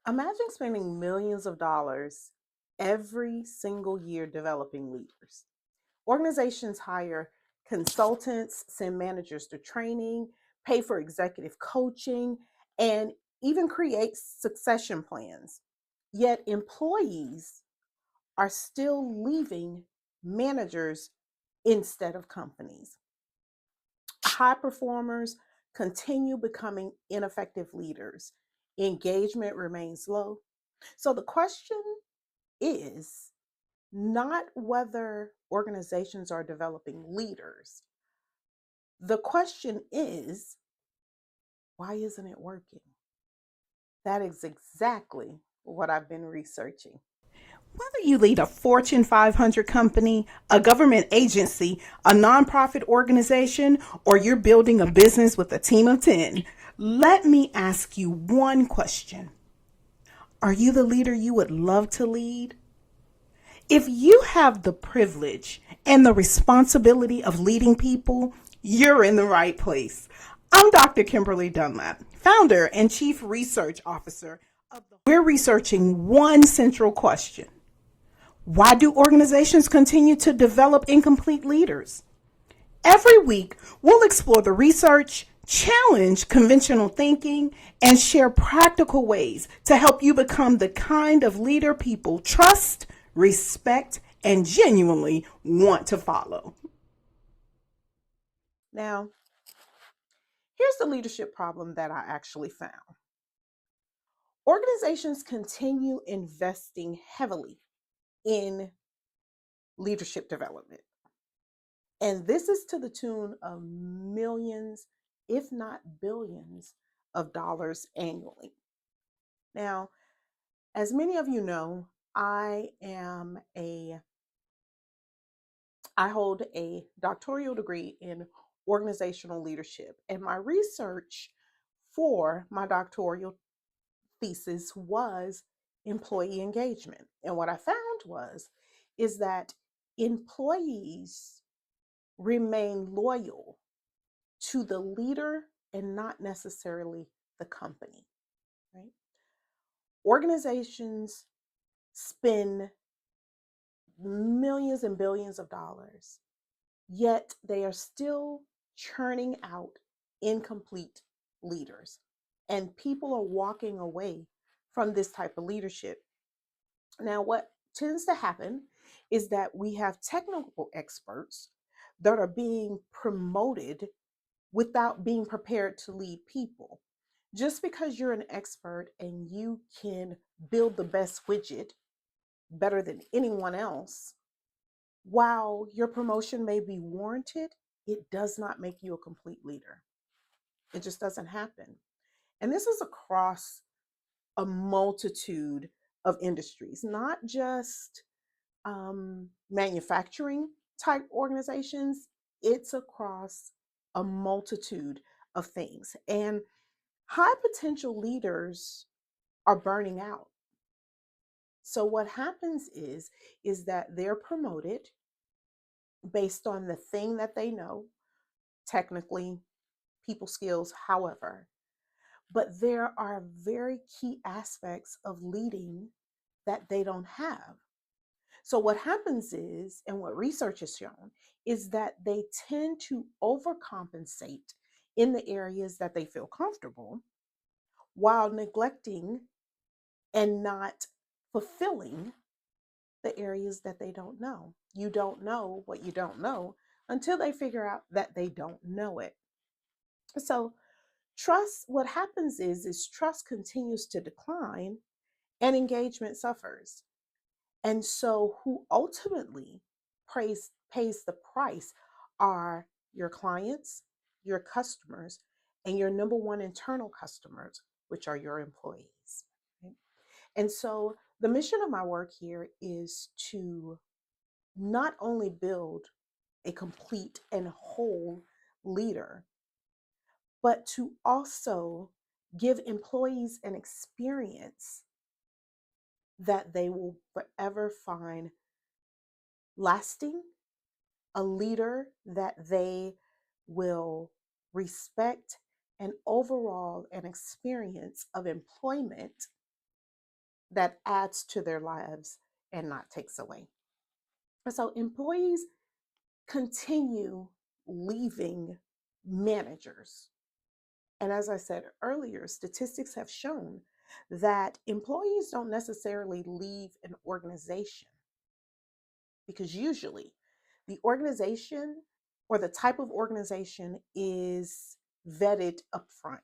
Imagine spending millions of dollars every single year developing leaders. Organizations hire consultants, send managers to training, pay for executive coaching, and even create succession plans. Yet employees are still leaving managers instead of companies. High performers continue becoming ineffective leaders. Engagement remains low. So the question is not whether organizations are developing leaders. The question is, why isn't it working? That is exactly what I've been researching. Whether you lead a Fortune 500 company, a government agency, a nonprofit organization, or you're building a business with a team of 10, let me ask you one question. Are you the leader you would love to lead? If you have the privilege and the responsibility of leading people, you're in the right place. I'm Dr. Kimberly Dunlap, founder and chief research officer of the. We're researching one central question. Why do organizations continue to develop incomplete leaders? Every week, we'll explore the research, challenge conventional thinking, and share practical ways to help you become the kind of leader people trust, respect, and genuinely want to follow. Now, here's the leadership problem that I actually found. Organizations continue investing heavily in leadership development. And this is to the tune of millions, if not billions, of dollars annually. Now, as many of you know, I hold a doctoral degree in organizational leadership, and my research for my doctoral thesis was employee engagement. And what I found is that employees remain loyal to the leader and not necessarily the company, right? Organizations spend millions and billions of dollars, yet they are still churning out incomplete leaders. And people are walking away from this type of leadership. Now, what tends to happen is that we have technical experts that are being promoted without being prepared to lead people. Just because you're an expert and you can build the best widget better than anyone else, while your promotion may be warranted, it does not make you a complete leader. It just doesn't happen. And this is across a multitude of industries, not just manufacturing type organizations, it's across a multitude of things. And high potential leaders are burning out. So what happens is that they're promoted based on the thing that they know, technically, people skills, however. But there are very key aspects of leading that they don't have. So what happens is, and what research has shown, is that they tend to overcompensate in the areas that they feel comfortable while neglecting and not fulfilling the areas that they don't know. You don't know what you don't know until they figure out that they don't know it. So trust, what happens is trust continues to decline and engagement suffers. And so who ultimately pays the price are your clients, your customers, and your number one internal customers, which are your employees. Right? And so the mission of my work here is to not only build a complete and whole leader, but to also give employees an experience that they will forever find lasting, a leader that they will respect, and overall an experience of employment that adds to their lives and not takes away. And so employees continue leaving managers. And as I said earlier, statistics have shown that employees don't necessarily leave an organization, because usually the organization or the type of organization is vetted upfront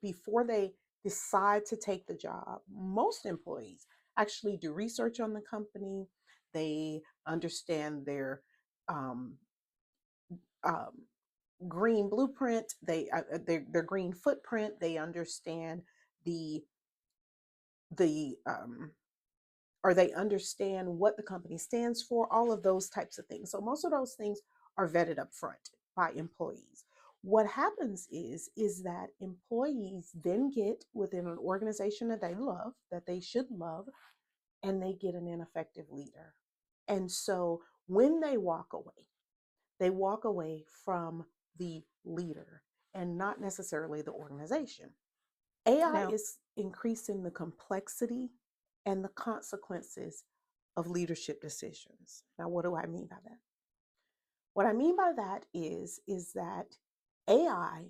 before they decide to take the job. Most employees actually do research on the company. They understand um, um, green blueprint, their green footprint. They understand the the or they understand what the company stands for, all of those types of things. So most of those things are vetted up front by employees. What happens is that employees then get within an organization that they love, that they should love, and they get an ineffective leader. And so when they walk away from the leader and not necessarily the organization. AI is increasing the complexity and the consequences of leadership decisions. Now, what do I mean by that? What I mean by that is that AI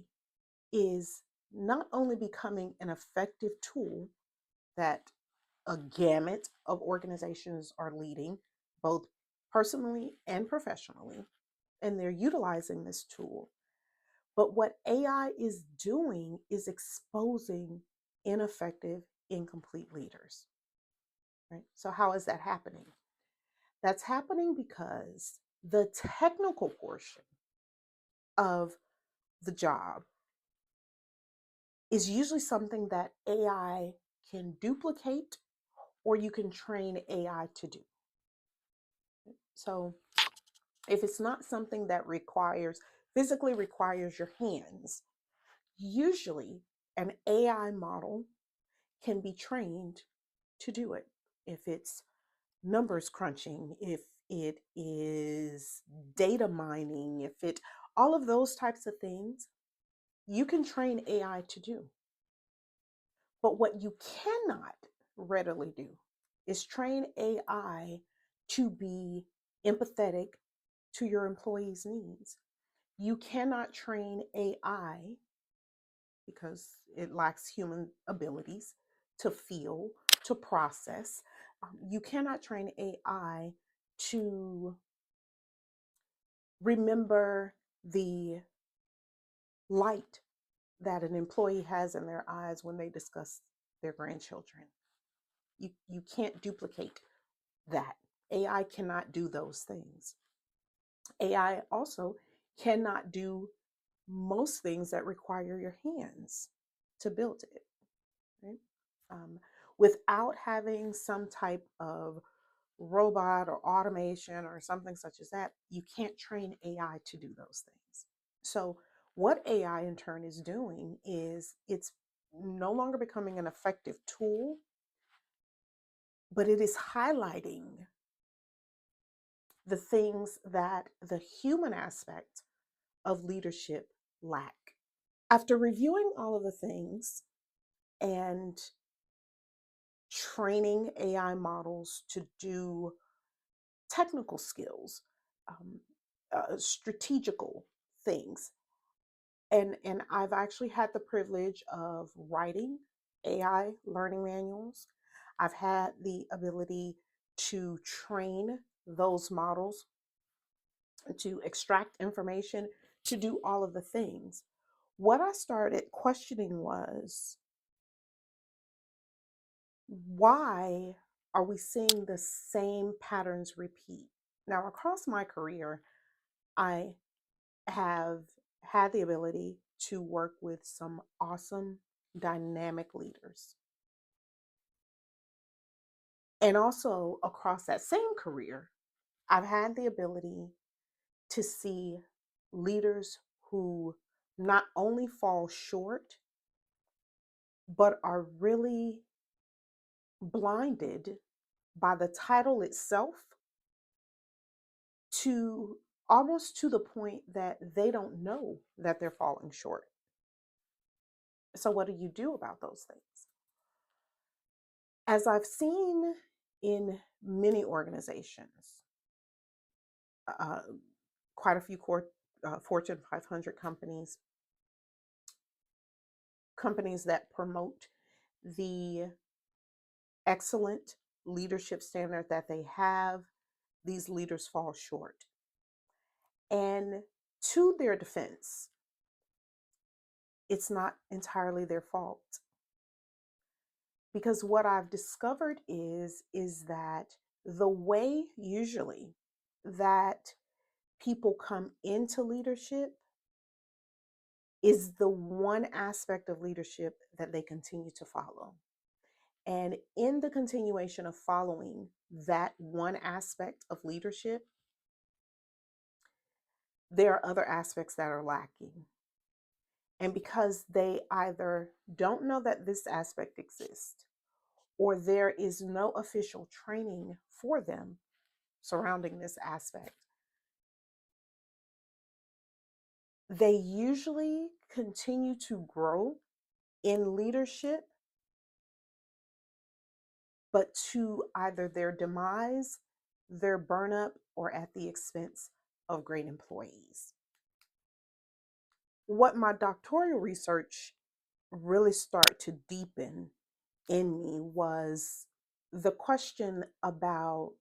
is not only becoming an effective tool that a gamut of organizations are leading, both personally and professionally, and they're utilizing this tool. But what AI is doing is exposing ineffective, incomplete leaders. Right? So, how is that happening? That's happening because the technical portion of the job is usually something that AI can duplicate or you can train AI to do. So, if it's not something that physically requires your hands, usually an AI model can be trained to do it. If it's numbers crunching, if it is data mining, all of those types of things, you can train AI to do. But what you cannot readily do is train AI to be empathetic to your employees' needs. You cannot train AI, because it lacks human abilities to feel, to process. You cannot train AI to remember the light that an employee has in their eyes when they discuss their grandchildren. You can't duplicate that. AI cannot do those things. AI also cannot do most things that require your hands to build it. Right? Um, Without having some type of robot or automation or something such as that, you can't train AI to do those things. So, what AI in turn is doing is it's no longer becoming an effective tool, but it is highlighting the things that the human aspect of leadership lack. After reviewing all of the things and training AI models to do technical skills, strategical things, and I've actually had the privilege of writing AI learning manuals. I've had the ability to train those models to extract information, to do all of the things. What I started questioning was, why are we seeing the same patterns repeat? Now, across my career, I have had the ability to work with some awesome, dynamic leaders. And also, across that same career, I've had the ability to see leaders who not only fall short, but are really blinded by the title itself, to almost to the point that they don't know that they're falling short. So, what do you do about those things? As I've seen in many organizations, uh, quite a few Fortune 500 companies, companies that promote the excellent leadership standard that they have, these leaders fall short. And to their defense, it's not entirely their fault. Because what I've discovered is that the way usually that people come into leadership is the one aspect of leadership that they continue to follow. And in the continuation of following that one aspect of leadership, there are other aspects that are lacking. And because they either don't know that this aspect exists, or there is no official training for them surrounding this aspect, they usually continue to grow in leadership, but to either their demise, their burnup, or at the expense of great employees. What my doctoral research really started to deepen in me was the question about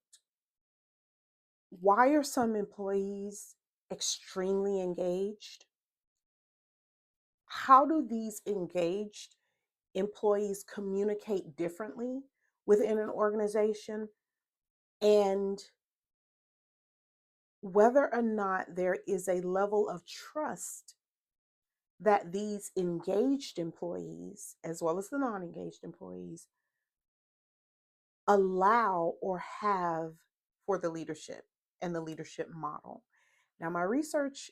why are some employees extremely engaged? How do these engaged employees communicate differently within an organization? And whether or not there is a level of trust that these engaged employees, as well as the non engaged employees, allow or have for the leadership and the leadership model. Now, my research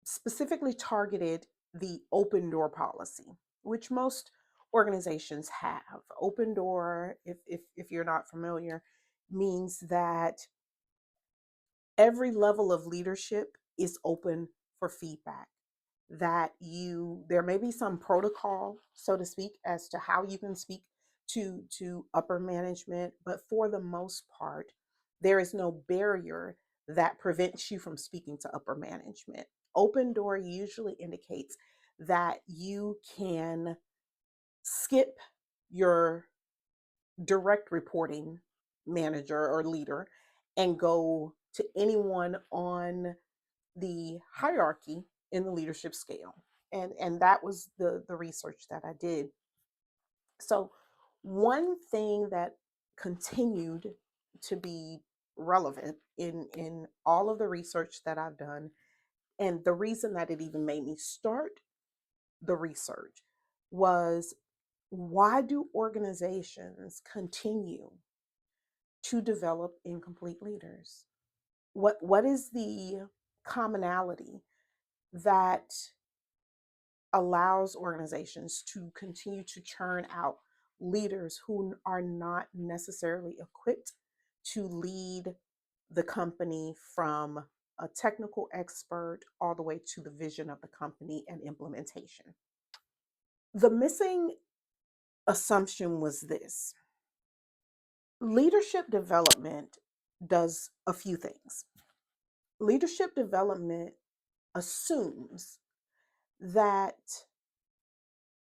specifically targeted the open door policy, which most organizations have. Open door, if you're not familiar, means that every level of leadership is open for feedback. That there may be some protocol, so to speak, as to how you can speak to upper management, but for the most part, there is no barrier that prevents you from speaking to upper management. Open door usually indicates that you can skip your direct reporting manager or leader and go to anyone on the hierarchy in the leadership scale. And that was the research that I did. So one thing that continued to be relevant in all of the research that I've done, and the reason that it even made me start the research, was why do organizations continue to develop incomplete leaders? What is the commonality that allows organizations to continue to churn out leaders who are not necessarily equipped to lead the company from a technical expert all the way to the vision of the company and implementation? The missing assumption was this: leadership development does a few things. Leadership development assumes that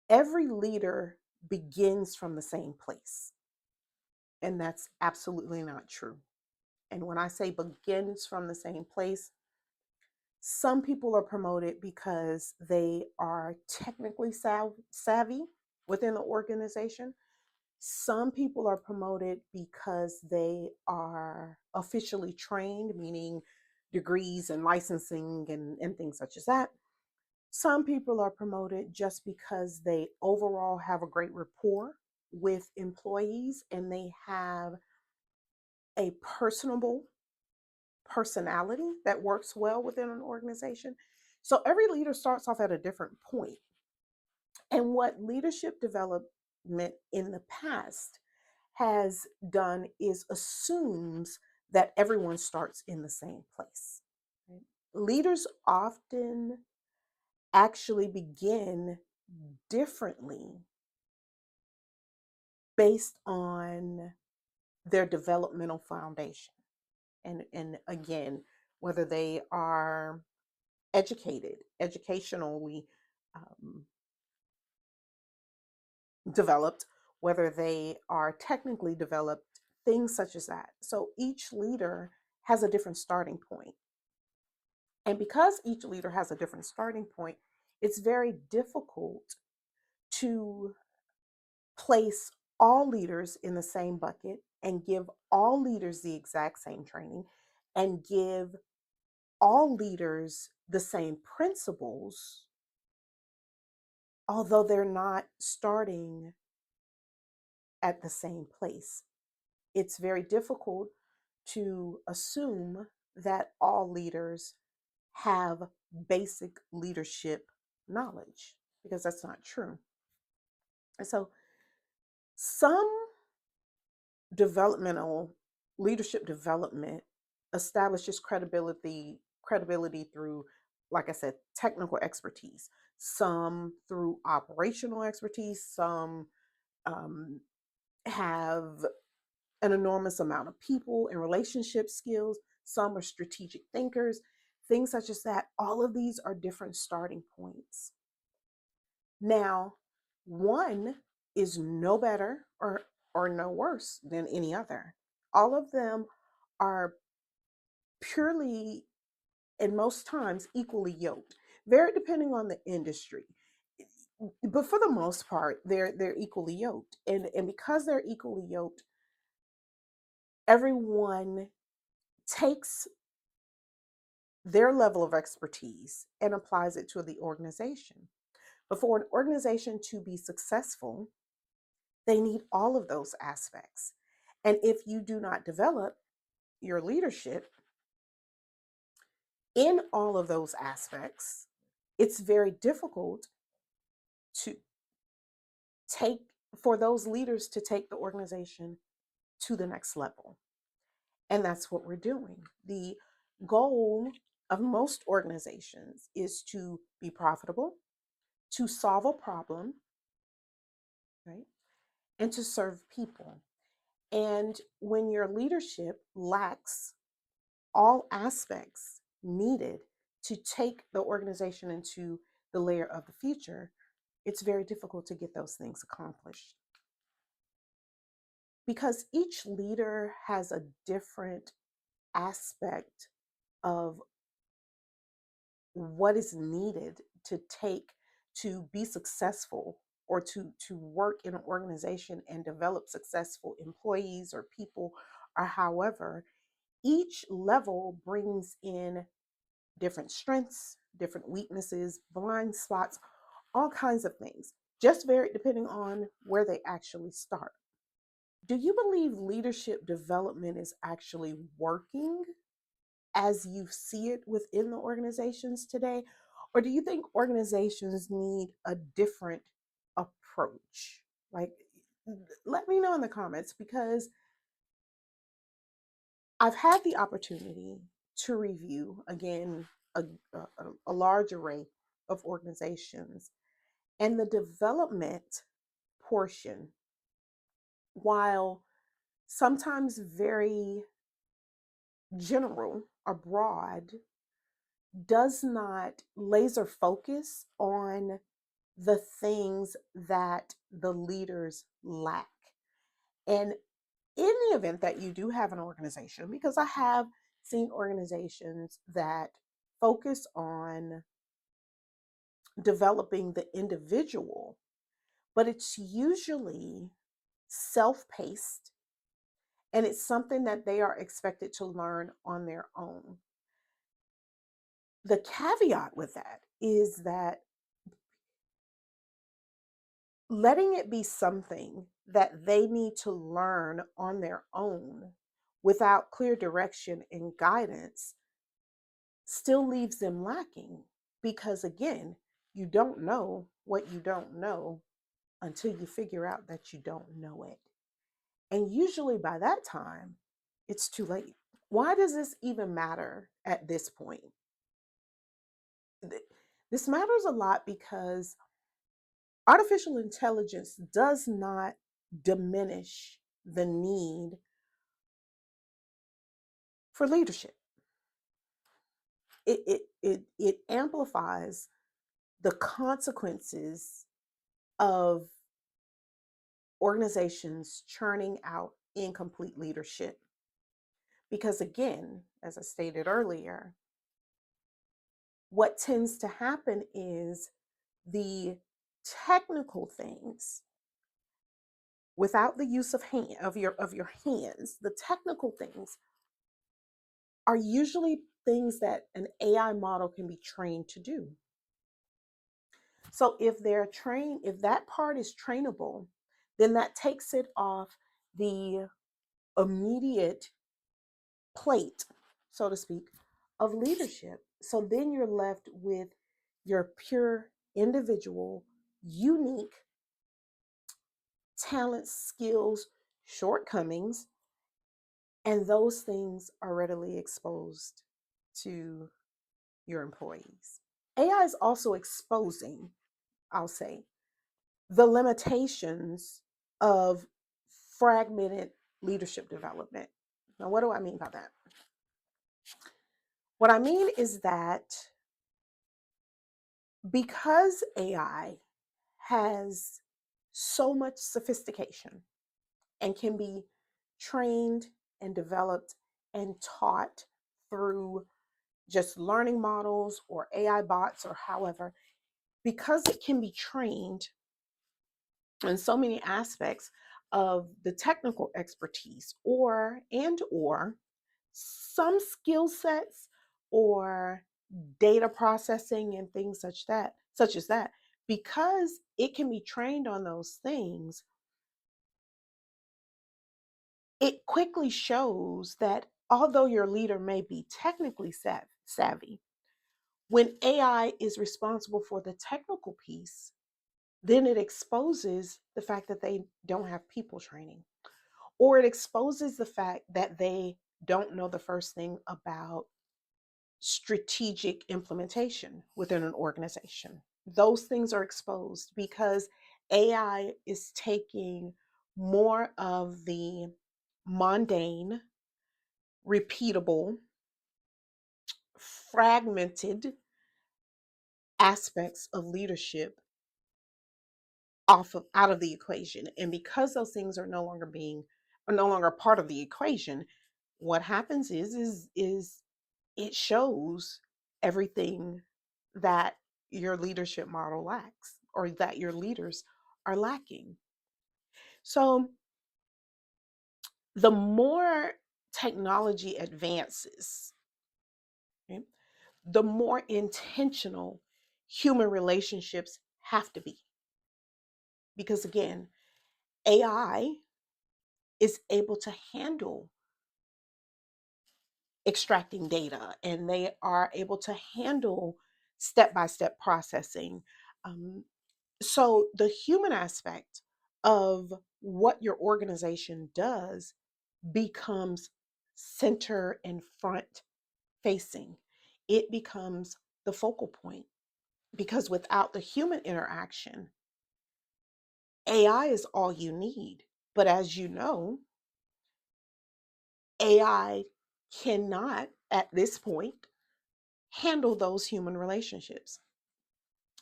every leader begins from the same place. And that's absolutely not true. And when I say begins from the same place, some people are promoted because they are technically savvy within the organization. Some people are promoted because they are officially trained, meaning degrees and licensing and things such as that. Some people are promoted just because they overall have a great rapport with employees and they have a personable personality that works well within an organization. So every leader starts off at a different point. And what leadership development in the past has done is assumes that everyone starts in the same place. Right? Leaders often actually begin differently based on their developmental foundation. And again, whether they are educationally um, developed, whether they are technically developed, things such as that. So each leader has a different starting point. And because each leader has a different starting point, it's very difficult to place all leaders in the same bucket and give all leaders the exact same training and give all leaders the same principles, although they're not starting at the same place. It's very difficult to assume that all leaders have basic leadership knowledge because that's not true. And so some developmental leadership development establishes credibility through, like I said, technical expertise, some through operational expertise, some um, have an enormous amount of people and relationship skills, some are strategic thinkers, things such as that. All of these are different starting points. Now, one is no better or no worse than any other. All of them are purely and most times equally yoked, very depending on the industry. But for the most part, they're equally yoked. And because they're equally yoked, everyone takes their level of expertise and applies it to the organization. But for an organization to be successful, they need all of those aspects. And if you do not develop your leadership in all of those aspects, it's very difficult to take for those leaders to take the organization to the next level. And that's what we're doing. The goal of most organizations is to be profitable, to solve a problem, right? And to serve people. And when your leadership lacks all aspects needed to take the organization into the layer of the future, it's very difficult to get those things accomplished. Because each leader has a different aspect of what is needed to take to be successful or to work in an organization and develop successful employees or people or however, each level brings in different strengths, different weaknesses, blind spots, all kinds of things, just very depending on where they actually start. Do you believe leadership development is actually working as you see it within the organizations today? Or do you think organizations need a different approach? Like, let me know in the comments because I've had the opportunity to review again a large array of organizations, and the development portion, while sometimes very general or broad, does not laser focus on the things that the leaders lack. And in the event that you do have an organization, because I have seen organizations that focus on developing the individual, but it's usually self paced and it's something that they are expected to learn on their own. The caveat with that is that letting it be something that they need to learn on their own without clear direction and guidance still leaves them lacking because, again, you don't know what you don't know until you figure out that you don't know it. And usually by that time, it's too late. Why does this even matter at this point? This matters a lot because artificial intelligence does not diminish the need for leadership. It amplifies the consequences of organizations churning out incomplete leadership. Because again, as I stated earlier, what tends to happen is the technical things, without the use of your hands, the technical things are usually things that an AI model can be trained to do. So if that part is trainable, then that takes it off the immediate plate, so to speak, of leadership. So then you're left with your pure individual, unique talents, skills, shortcomings, and those things are readily exposed to your employees. AI is also exposing, I'll say, the limitations of fragmented leadership development. Now, what do I mean by that? What I mean is that because AI has so much sophistication and can be trained and developed and taught through just learning models or AI bots or however, because it can be trained in so many aspects of the technical expertise or some skill sets or data processing and things such as that, because it can be trained on those things, it quickly shows that although your leader may be technically savvy, when AI is responsible for the technical piece, then it exposes the fact that they don't have people training, or it exposes the fact that they don't know the first thing about strategic implementation within an organization. Those things are exposed because AI is taking more of the mundane, repeatable, fragmented aspects of leadership out of the equation. And because those things are no longer part of the equation, what happens is it shows everything that your leadership model lacks or that your leaders are lacking. So the more technology advances, okay, the more intentional human relationships have to be. Because again, AI is able to handle extracting data and they are able to handle step by step processing. Um, so the human aspect of what your organization does becomes center and front facing. It becomes the focal point because without the human interaction, AI is all you need. But as you know, AI cannot at this point handle those human relationships.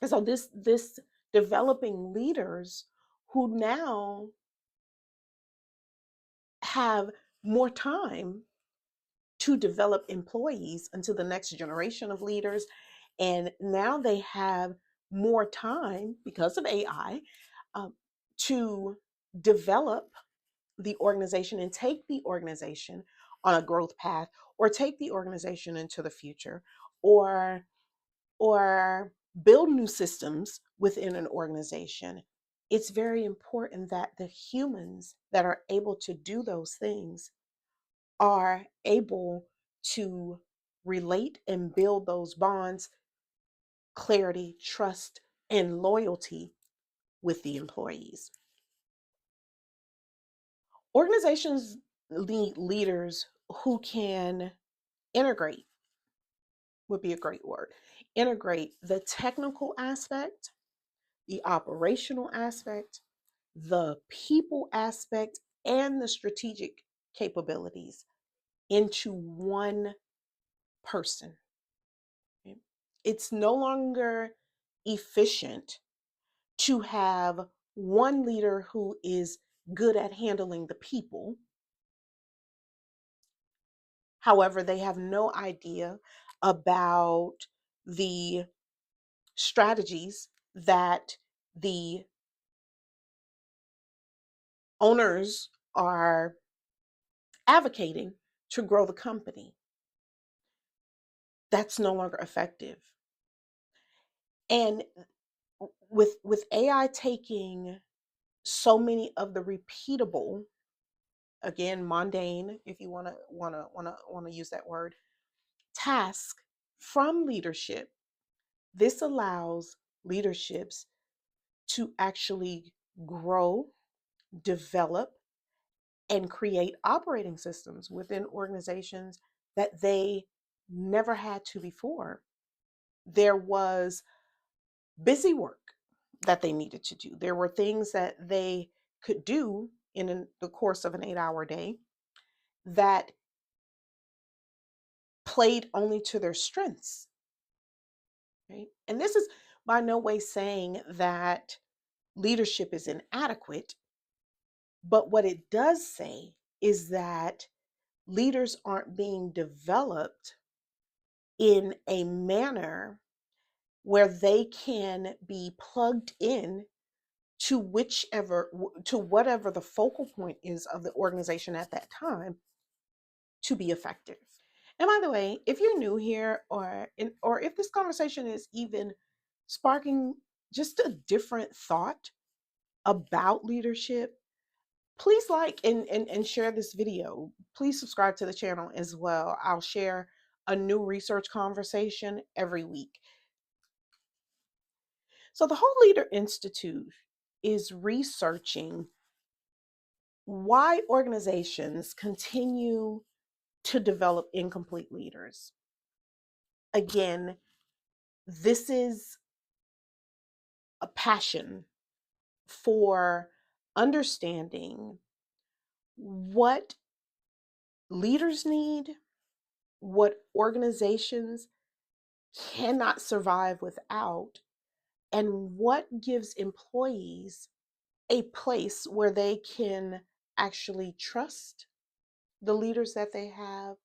And so this developing leaders who now have more time to develop employees until the next generation of leaders. And now they have more time because of AI to develop the organization and take the organization on a growth path or take the organization into the future or or build new systems within an organization. It's very important that the humans that are able to do those things are able to relate and build those bonds, clarity, trust, and loyalty with the employees. Organizations need leaders who can integrate, would be a great word. Integrate the technical aspect, the operational aspect, the people aspect and the strategic capabilities into one person. It's no longer efficient to have one leader who is good at handling the people. However, they have no idea about the strategies that the owners are advocating to grow the company. That's no longer effective. And with AI taking so many of the repeatable, again, mundane, if you want to use that word, task from leadership, this allows leaderships to actually grow, develop, and create operating systems within organizations that they never had to before. There was busy work that they needed to do. There were things that they could do in the course of an 8-hour day that played only to their strengths, right? And this is by no way saying that leadership is inadequate, but what it does say is that leaders aren't being developed in a manner where they can be plugged in to whatever the focal point is of the organization at that time to be effective. And by the way, if you're new here, or if this conversation is even sparking just a different thought about leadership, please like and share this video. Please subscribe to the channel as well. I'll share a new research conversation every week. So the Whole Leader Institute is researching why organizations continue to develop incomplete leaders. Again, this is a passion for understanding what leaders need, what organizations cannot survive without, and what gives employees a place where they can actually trust the leaders that they have,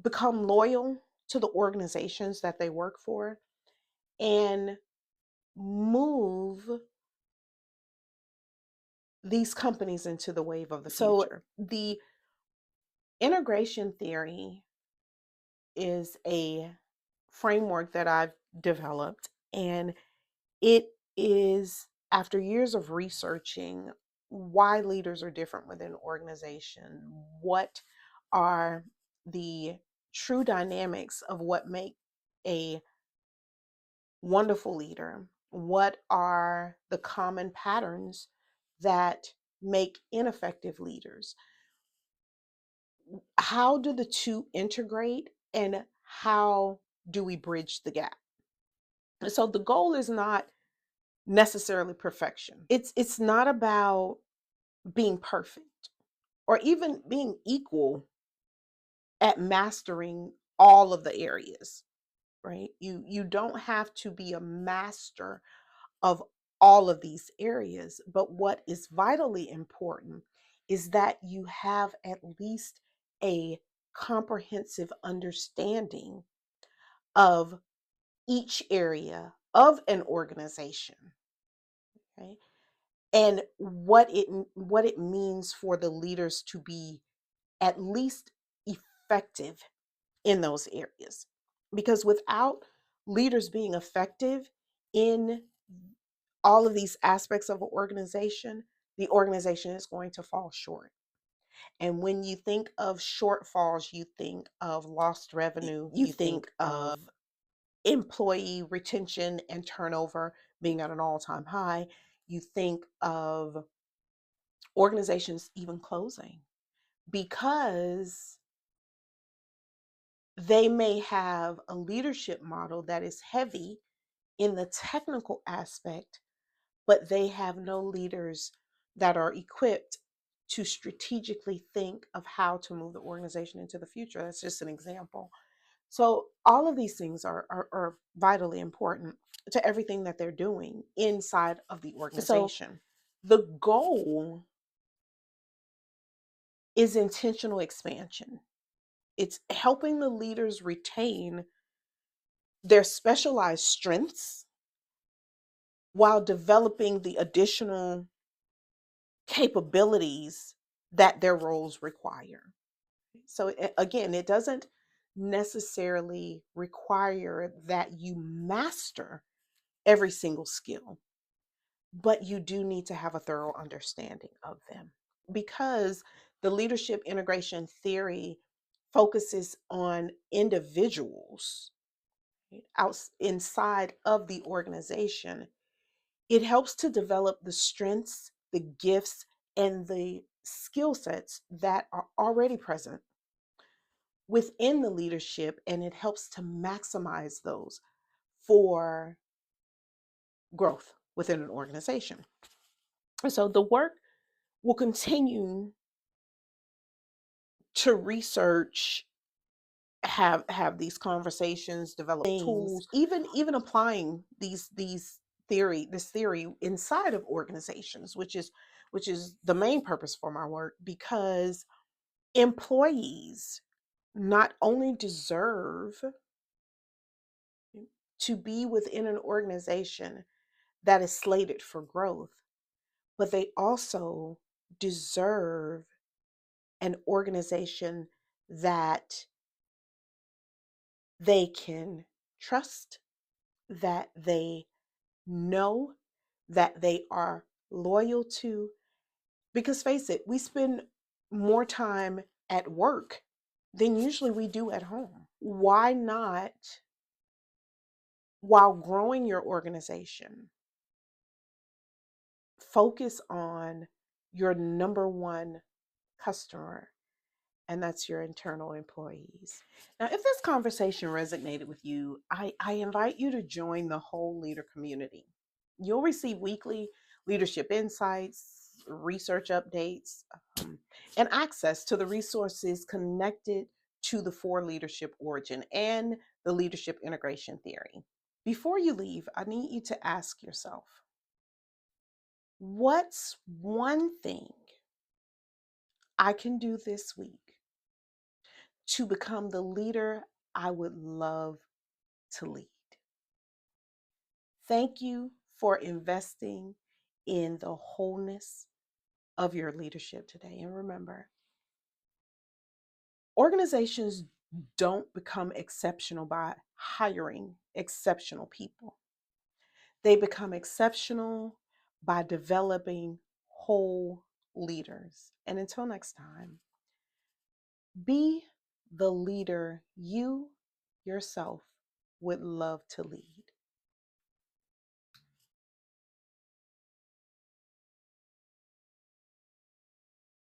become loyal to the organizations that they work for, and move these companies into the wave of the future. So the integration theory is a framework that I've developed, and it is after years of researching why leaders are different within an organization, what are the true dynamics of what make a wonderful leader, what are the common patterns that make ineffective leaders, how do the two integrate, and how do we bridge the gap? So the goal is not necessarily perfection. It's not about being perfect or even being equal at mastering all of the areas, right? You don't have to be a master of all of these areas, but what is vitally important is that you have at least a comprehensive understanding of each area of an organization, okay? And what it means for the leaders to be at least effective in those areas. Because without leaders being effective in all of these aspects of an organization, the organization is going to fall short. And when you think of shortfalls, you think of lost revenue, you think of employee retention and turnover being at an all-time high, you think of organizations even closing because they may have a leadership model that is heavy in the technical aspect, but they have no leaders that are equipped to strategically think of how to move the organization into the future. That's just an example. So all of these things are vitally important to everything that they're doing inside of the organization. So the goal is intentional expansion. It's helping the leaders retain their specialized strengths while developing the additional capabilities that their roles require. So again, it doesn't necessarily require that you master every single skill, but you do need to have a thorough understanding of them, because the leadership integration theory focuses on individuals inside of the organization. It helps to develop the strengths, the gifts, and the skill sets that are already present within the leadership, and it helps to maximize those for growth within an organization. And so the work will continue to research, have these conversations, develop tools, even applying this theory inside of organizations, which is the main purpose for my work, because employees not only deserve to be within an organization that is slated for growth, but they also deserve an organization that they can trust, that they know, that they are loyal to. Because face it, we spend more time at work than usually we do at home. Why not, while growing your organization, focus on your number one customer, and that's your internal employees. Now, if this conversation resonated with you, I invite you to join the Whole Leader community. You'll receive weekly leadership insights, research updates, and access to the resources connected to the four leadership origin and the leadership integration theory. Before you leave, I need you to ask yourself, what's one thing I can do this week to become the leader I would love to lead? Thank you for investing in the wholeness of your leadership today. And remember, organizations don't become exceptional by hiring exceptional people. They become exceptional by developing whole leaders. And until next time, be the leader you yourself would love to lead.